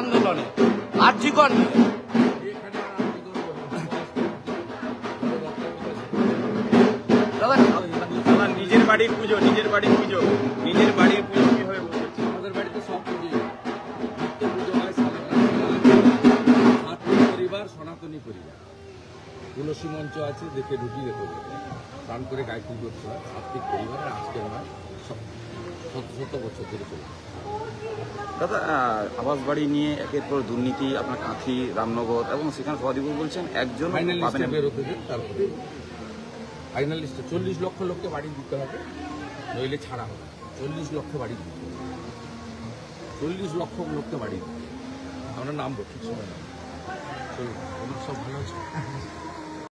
আন্দোলনে আর্যিকর দাদা নিজের বাড়ির পুজো কিভাবে বলছে? আমাদের বাড়িতে সব পুজো পুজো হয়, পরিবার, সনাতনী পরিবার, তুলসী মঞ্চ আছে, দেখে ঢুকি দেখো প্রাণ করে গায়ত্রী করতে হয়। সাত্বিক পরিবারের আজকে নয়, শত বছর ধরে চলে। দাদা আবাস বাড়ি নিয়ে একের পর দুর্নীতি, আপনার কাঁথি, রামনগর এবং সেখানে সভাধিপতি বলছেন একজন ফাইনালিস্টে বেরোতে দিন, তারপরে ফাইনালিস্টে 40 লক্ষ লোককে বাড়ি দিতে হবে, নইলে ছাড়া হবে। 40 লক্ষ বাড়ি দিতে হবে, 40 লক্ষ লোককে বাড়ি দিতে হবে। আমরা নামবো ঠিক সময় নামবো। চলুন, সব ভালো আছে।